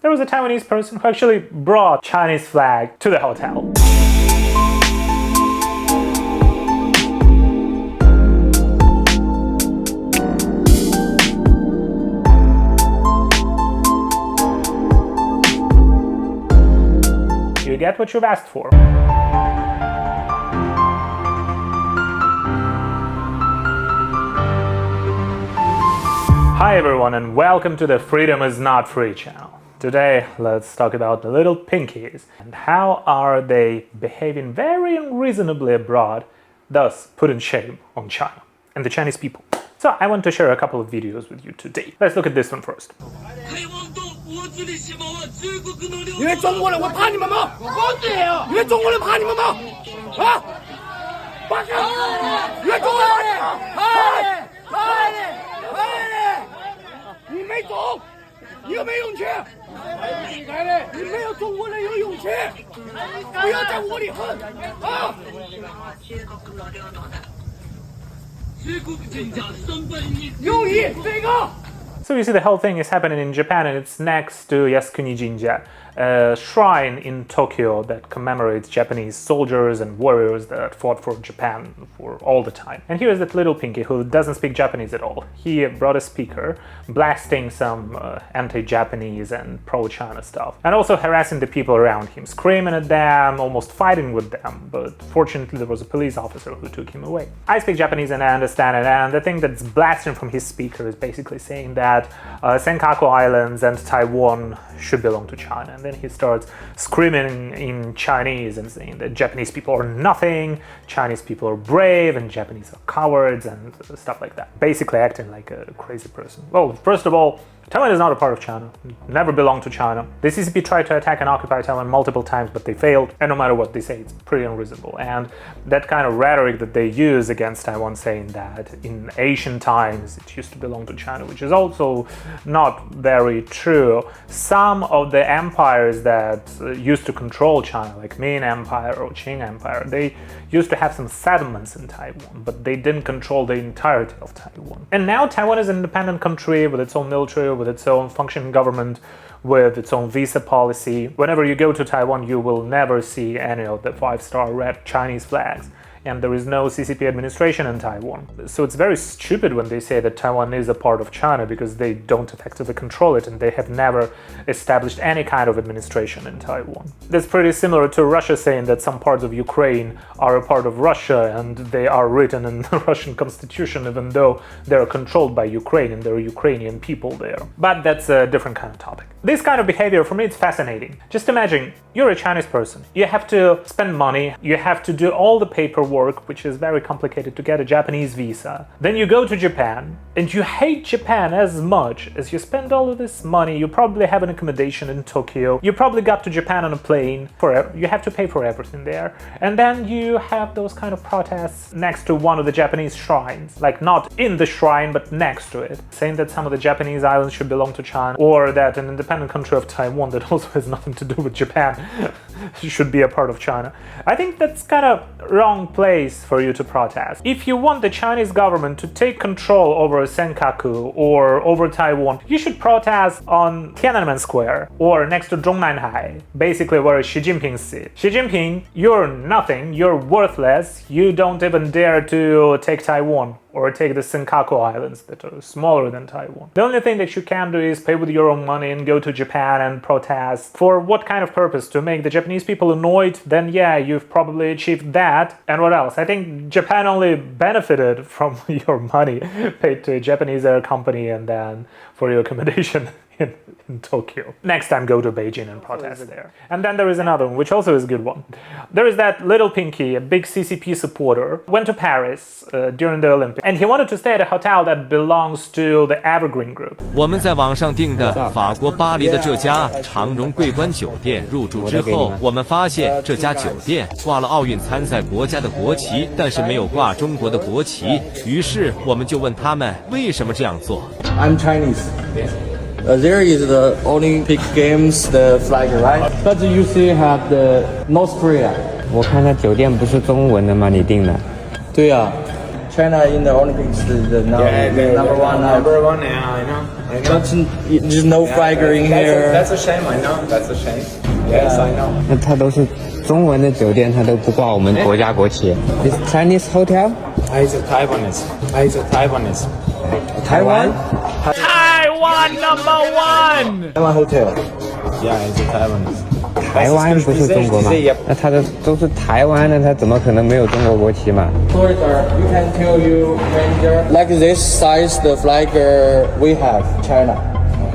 there was a Taiwanese person who actually brought Chinese flag to the hotel. You get what you've asked for. Hi everyone and welcome to the Freedom is Not Free channel. Today let's talk about the little pinkies and how are they behaving very unreasonably abroad, thus putting shame on China and the Chinese people. So I want to share a couple of videos with you today. Let's look at this one first. 因为中国人，我怕你们吗？我告诉你啊，因为中国人怕你们吗？啊！八哥，因为中国人怕你吗？你没种，你有没有勇气？你没有中国人有勇气，不要在窝里横啊！ So you see the whole thing is happening in Japan and it's next to Yasukuni Jinja, a shrine in Tokyo that commemorates Japanese soldiers and warriors that fought for Japan for all the time. And here is that little pinky who doesn't speak Japanese at all. He brought a speaker, blasting some anti-Japanese and pro-China stuff, and also harassing the people around him, screaming at them, almost fighting with them, but fortunately there was a police officer who took him away. I speak Japanese and I understand it, and the thing that's blasting from his speaker is basically saying that Senkaku Islands and Taiwan should belong to China. And then he starts screaming in Chinese and saying that Japanese people are nothing, Chinese people are brave, and Japanese are cowards and stuff like that. Basically acting like a crazy person. Well, first of all, Taiwan is not a part of China, never belonged to China. The CCP tried to attack and occupy Taiwan multiple times, but they failed, and no matter what they say, it's pretty unreasonable. And that kind of rhetoric that they use against Taiwan, saying that in ancient times it used to belong to China, which is also not very true. Some of the empires that used to control China, like Ming Empire or Qing Empire, they used to have some settlements in Taiwan, but they didn't control the entirety of Taiwan. And now Taiwan is an independent country with its own military, with its own functioning government, with its own visa policy. Whenever you go to Taiwan, you will never see any of the 5-star red Chinese flags. And there is no CCP administration in Taiwan. So it's very stupid when they say that Taiwan is a part of China, because they don't effectively control it and they have never established any kind of administration in Taiwan. That's pretty similar to Russia saying that some parts of Ukraine are a part of Russia and they are written in the Russian constitution, even though they're controlled by Ukraine and there are Ukrainian people there. But that's a different kind of topic. This kind of behavior, for me, it's fascinating. Just imagine, you're a Chinese person. You have to spend money, you have to do all the paperwork, which is very complicated to get a Japanese visa. Then you go to Japan, and you hate Japan as much as you spend all of this money. You probably have an accommodation in Tokyo. You probably got to Japan on a plane. You have to pay for everything there. And then you have those kind of protests next to one of the Japanese shrines. Like not in the shrine, but next to it. Saying that some of the Japanese islands should belong to China, or that an independent country of Taiwan that also has nothing to do with Japan should be a part of China. I think that's kind of wrong place for you to protest. If you want the Chinese government to take control over Senkaku or over Taiwan, you should protest on Tiananmen Square or next to Zhongnanhai, basically where Xi Jinping sits. Xi Jinping, you're nothing, you're worthless, you don't even dare to take Taiwan or take the Senkaku Islands that are smaller than Taiwan. The only thing that you can do is pay with your own money and go to Japan and protest. For what kind of purpose? To make the Japanese people annoyed? Then yeah, you've probably achieved that. And what else? I think Japan only benefited from your money paid to a Japanese air company and then for your accommodation in Tokyo. Next time go to Beijing and protest there. And then there is another one, which also is a good one. There is that little pinky, a big CCP supporter, went to Paris during the Olympics, and he wanted to stay at a hotel that belongs to the Evergreen Group. 我们在网上订的法国巴黎的这家长荣桂冠酒店，入住之后，我们发现这家酒店挂了奥运参赛国家的国旗，但是没有挂中国的国旗。于是我们就问他们为什么这样做。I'm Chinese. There is the Olympic Games, the flag, right? But you still have the North Korea. 我看那酒店不是中文的吗？你订的？对呀， China in the Olympics is the number one. Number one, yeah, I know. But there's no flagger in here. That's a shame, I know. That's a shame. Yes, I know. 那它都是中文的酒店，它都不挂我们国家国旗。This Chinese hotel? It's a Taiwanese. It's a Taiwanese. Taiwan? Taiwan #1. Taiwan hotel. Yeah, it's a Taiwanese. 台湾不是中国吗？那它的都是台湾的，它怎么可能没有中国国旗嘛？ Sorry, sir. You can tell you manager. Like this size, the flag we have China.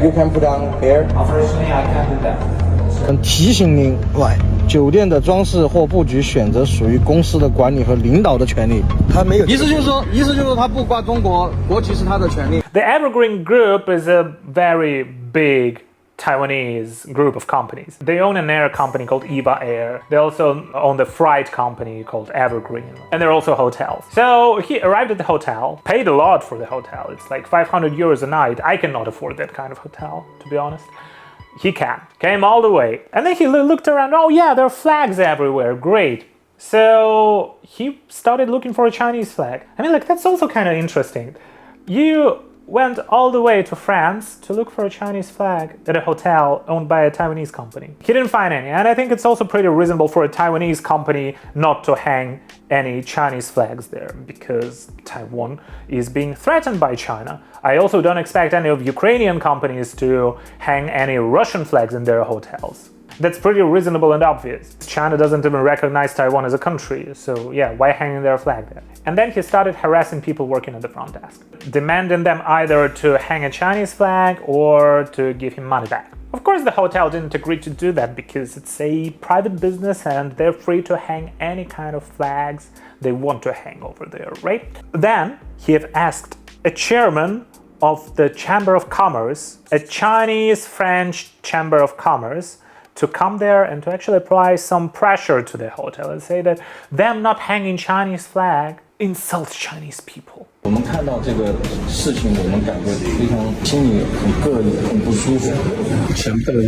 You can put on here. Unfortunately, I can't do that. 提醒您，酒店的装饰或布局选择属于公司的管理和领导的权利。他没有。意思就是说，他不挂中国国旗是他的权利。The Evergreen Group is a very big Taiwanese group of companies. They own an air company called EVA Air. They also own the freight company called Evergreen. And they're also hotels. So he arrived at the hotel, paid a lot for the hotel. It's like 500 euros a night. I cannot afford that kind of hotel, to be honest. He can. Came all the way. And then he looked around. Oh yeah, there are flags everywhere. Great. So he started looking for a Chinese flag. I mean, like, that's also kind of interesting. You went all the way to France to look for a Chinese flag at a hotel owned by a Taiwanese company. He didn't find any, and I think it's also pretty reasonable for a Taiwanese company not to hang any Chinese flags there, because Taiwan is being threatened by China. I also don't expect any of Ukrainian companies to hang any Russian flags in their hotels. That's pretty reasonable and obvious. China doesn't even recognize Taiwan as a country, so yeah, why hang their flag there? And then he started harassing people working at the front desk, demanding them either to hang a Chinese flag or to give him money back. Of course, the hotel didn't agree to do that because it's a private business and they're free to hang any kind of flags they want to hang over there, right? Then he have asked a chairman of the Chamber of Commerce, a Chinese-French Chamber of Commerce, to come there and to actually apply some pressure to the hotel and say that them not hanging Chinese flag insults Chinese people. 我们看到这个事情，我们感觉非常心里很膈应，很不舒服。想不到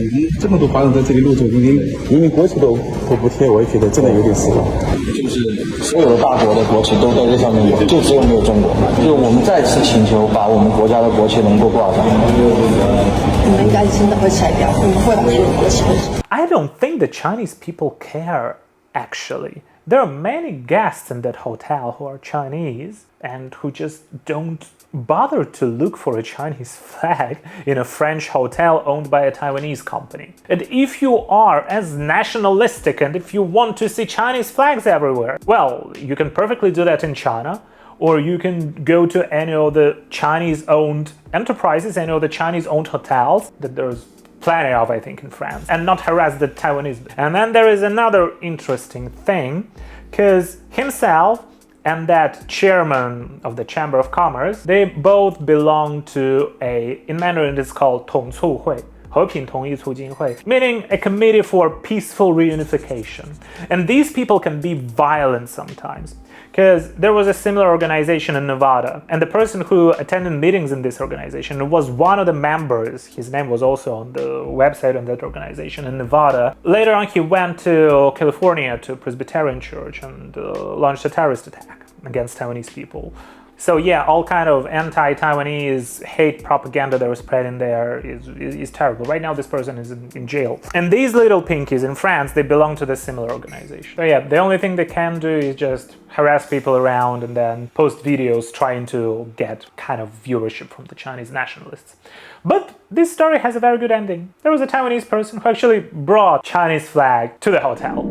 这么多华人在这里入住，连国旗都不贴，我也觉得真的有点失望。就是所有的大国的国旗都在这上面有，就只有没有中国。就是我们再次请求把我们国家的国旗能够挂上。你们应该真的会拆掉，你们会把所有国旗。I don't think the Chinese people care, actually. There are many guests in that hotel who are Chinese and who just don't bother to look for a Chinese flag in a French hotel owned by a Taiwanese company. And if you are as nationalistic and if you want to see Chinese flags everywhere, well, you can perfectly do that in China, or you can go to any of the Chinese-owned enterprises, any of the Chinese-owned hotels that there's plenty of, I think, in France, and not harass the Taiwanese. And then there is another interesting thing, because himself and that chairman of the Chamber of Commerce, they both belong to in Mandarin it's called 统促会, 和平统一促进会, meaning a committee for peaceful reunification. And these people can be violent sometimes, because there was a similar organization in Nevada, and the person who attended meetings in this organization was one of the members. His name was also on the website of that organization in Nevada. Later on, he went to California to Presbyterian Church and launched a terrorist attack against Taiwanese people. So yeah, all kind of anti-Taiwanese hate propaganda that was spread in there is terrible. Right now, this person is in jail. And these little pinkies in France, they belong to the similar organization. So yeah, the only thing they can do is just harass people around and then post videos trying to get kind of viewership from the Chinese nationalists. But this story has a very good ending. There was a Taiwanese person who actually brought Chinese flag to the hotel.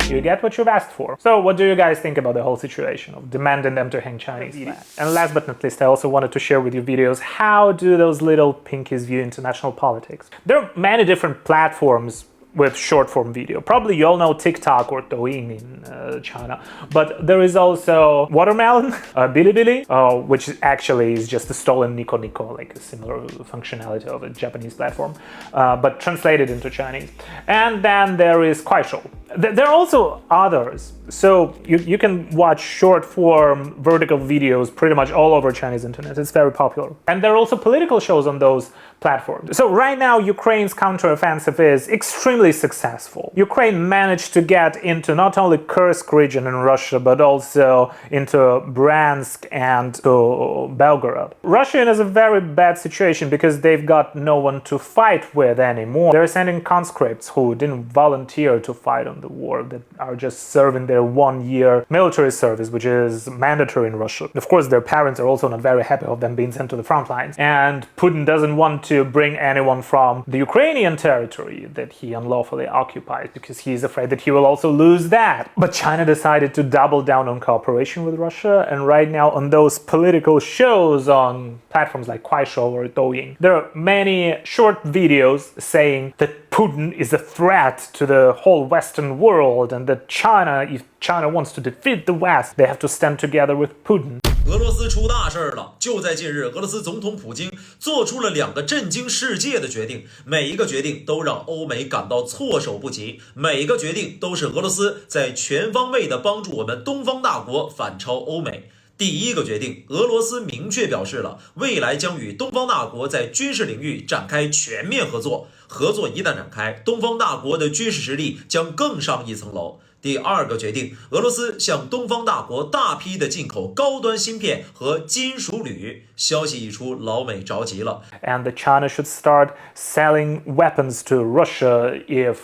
You get what you've asked for. So what do you guys think about the whole situation of demanding them to hang Chinese flags? And last but not least, I also wanted to share with you videos, how do those little pinkies view international politics? There are many different platforms with short form video. Probably you all know TikTok or Douyin in China, but there is also Watermelon, Bilibili, which actually is just a stolen Nico Nico, like a similar functionality of a Japanese platform, but translated into Chinese. And then there is Kuaishou, There are also others. So you can watch short form vertical videos pretty much all over Chinese internet. It's very popular. And there are also political shows on those platforms. So right now, Ukraine's counteroffensive is extremely successful. Ukraine managed to get into not only Kursk region in Russia, but also into Bryansk and to Belgorod. Russia is a very bad situation because they've got no one to fight with anymore. They're sending conscripts who didn't volunteer to fight on the war, that are just serving their 1-year military service, which is mandatory in Russia. Of course, their parents are also not very happy of them being sent to the front lines. And Putin doesn't want to bring anyone from the Ukrainian territory that he unlawfully occupied because he's afraid that he will also lose that. But China decided to double down on cooperation with Russia, and right now on those political shows on platforms like Kuaishou or Douyin, there are many short videos saying that Putin is a threat to the whole Western world and that China, if China wants to defeat the West, they have to stand together with Putin. 俄罗斯出大事了！就在近日，俄罗斯总统普京做出了2个震惊世界的决定，每一个决定都让欧美感到措手不及，每一个决定都是俄罗斯在全方位的帮助我们东方大国反超欧美。第一个决定，俄罗斯明确表示了未来将与东方大国在军事领域展开全面合作，合作一旦展开，东方大国的军事实力将更上一层楼。第二个决定，俄罗斯向东方大国大批的进口高端芯片和金属铝。消息一出，老美着急了。And that China should start selling weapons to Russia if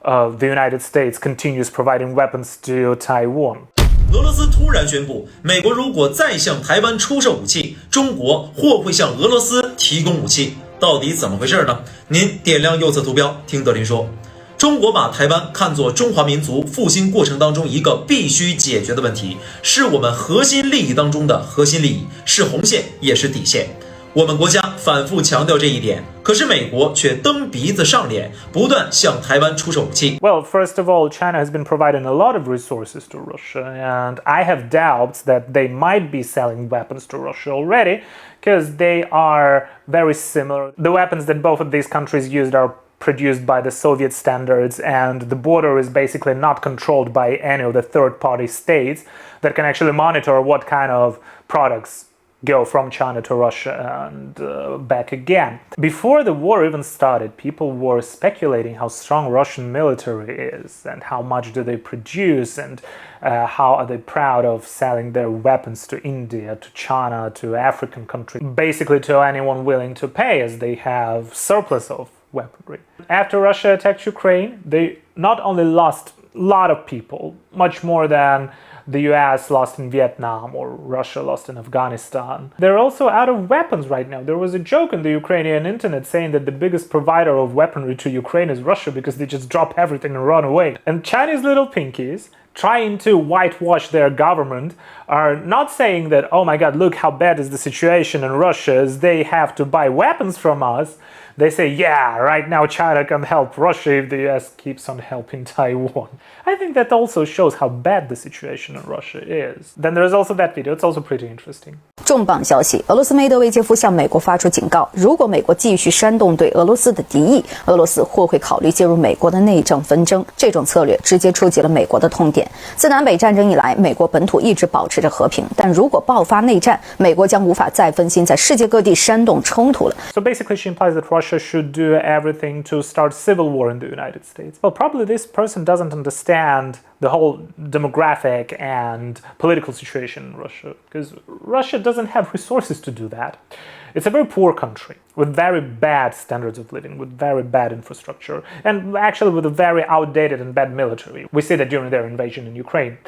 the United States continues providing weapons to Taiwan. 俄罗斯突然宣布，美国如果再向台湾出售武器，中国或会向俄罗斯提供武器。到底怎么回事呢？您点亮右侧图标，听德林说。中国把台湾看作中华民族复兴过程当中一个必须解决的问题，是我们核心利益当中的核心利益，是红线也是底线。我们国家反复强调这一点，可是美国却蹬鼻子上脸，不断向台湾出售武器。Well, first of all, China has been providing a lot of resources to Russia, and I have doubts that they might be selling weapons to Russia already, because they are very similar. The weapons that both of these countries used are produced by the Soviet standards, and the border is basically not controlled by any of the third-party states that can actually monitor what kind of products go from China to Russia and back again. Before the war even started, people were speculating how strong Russian military is and how much do they produce and how are they proud of selling their weapons to India, to China, to African countries, basically to anyone willing to pay, as they have surplus of weaponry. After Russia attacked Ukraine, they not only lost a lot of people, much more than the US lost in Vietnam or Russia lost in Afghanistan. They're also out of weapons right now. There was a joke on the Ukrainian internet saying that the biggest provider of weaponry to Ukraine is Russia because they just drop everything and run away. And Chinese little pinkies trying to whitewash their government are not saying that, oh my god, look how bad is the situation in Russia, as they have to buy weapons from us. They say, yeah, right now China can help Russia if the US keeps on helping Taiwan. I think that also shows how bad the situation in Russia is. Then there's also that video, it's also pretty interesting. 重磅消息，俄罗斯梅德韦杰夫向美国发出警告，如果美国继续煽动对俄罗斯的敌意，俄罗斯或会考虑介入美国的内政纷争。这种策略直接触及了美国的痛点。自南北战争以来，美国本土一直保持着和平，但如果爆发内战，美国将无法再分心在世界各地煽动冲突了。So basically she implies that Russia should do everything to start civil war in the United States. Well, probably this person doesn't understand the whole demographic and political situation in Russia, because Russia doesn't have resources to do that. It's a very poor country with very bad standards of living, with very bad infrastructure, and actually with a very outdated and bad military. We see that during their invasion in Ukraine.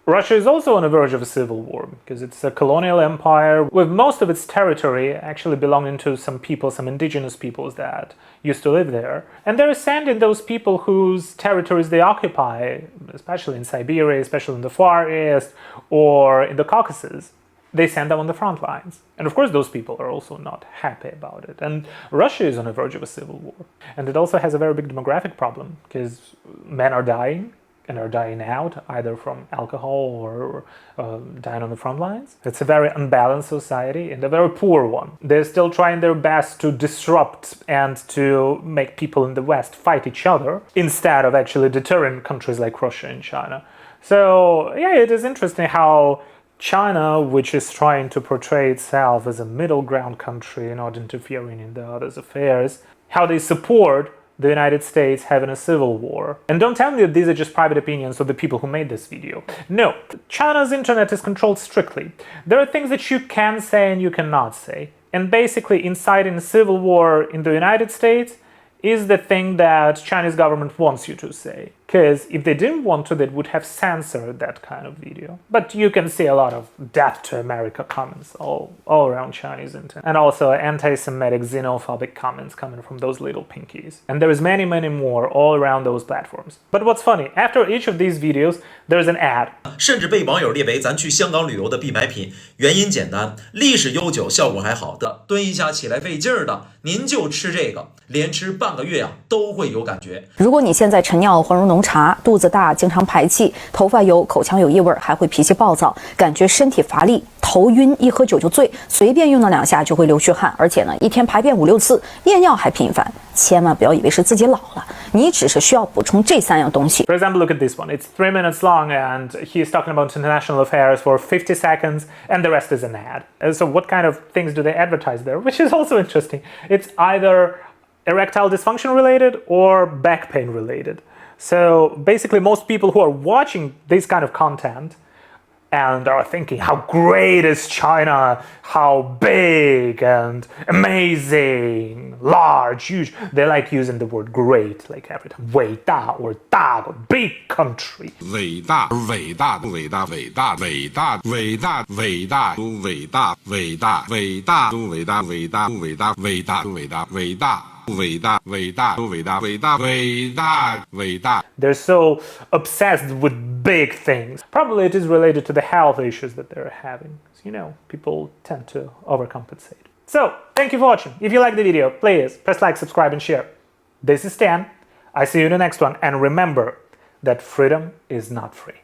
Russia is also on the verge of a civil war because it's a colonial empire with most of its territory actually belonging to some people, some indigenous peoples that used to live there. And they're sending those people whose territories they occupy, especially in Siberia, especially in the Far East or in the Caucasus, they send them on the front lines. And of course those people are also not happy about it. And Russia is on the verge of a civil war. And it also has a very big demographic problem because men are dying and are dying out, either from alcohol or dying on the front lines. It's a very unbalanced society and a very poor one. They're still trying their best to disrupt and to make people in the West fight each other instead of actually deterring countries like Russia and China. So yeah, it is interesting how China, which is trying to portray itself as a middle ground country, not interfering in the others' affairs, how they support the United States having a civil war. And don't tell me that these are just private opinions of the people who made this video. No, China's internet is controlled strictly. There are things that you can say and you cannot say. And basically inciting a civil war in the United States is the thing that Chinese government wants you to say. Because if they didn't want to, they would have censored that kind of video. But you can see a lot of death to America comments all around Chinese internet. And also anti-Semitic, xenophobic comments coming from those little pinkies. And there is many, many more all around those platforms. But what's funny, after each of these videos, there's an ad. 甚至被网友列为咱去香港旅游的必买品，原因简单，历史悠久，效果还好的，蹲一下起来费劲儿的，您就吃这个，连吃半个月呀都会有感觉。如果你现在晨尿、黄蓉浓茶、肚子大、经常排气、头发油、口腔有异味，还会脾气暴躁，感觉身体乏力、头晕，一喝酒就醉，随便用了2下就会流血汗，而且呢，一天排便5、6次，夜尿还频繁。千万不要以为是自己老了，你只是需要补充这3样东西。 For example, look at this one. It's 3 minutes long and he's talking about international affairs for 50 seconds and the rest is an ad. So what kind of things do they advertise there? Which is also interesting. It's either erectile dysfunction related or back pain related. So basically most people who are watching this kind of content and are thinking how great is China, how big and amazing, large, huge. They like using the word great like every time. 伟大 or 大 or big country. 伟大伟大伟大伟大伟大伟大伟大伟大伟大伟大伟大伟大伟大伟大伟大伟大 They're so obsessed with big things. Probably it is related to the health issues that they're having. You know, people tend to overcompensate. So, thank you for watching. If you like the video, please press like, subscribe and share. This is Stan. I see you in the next one. And remember that freedom is not free.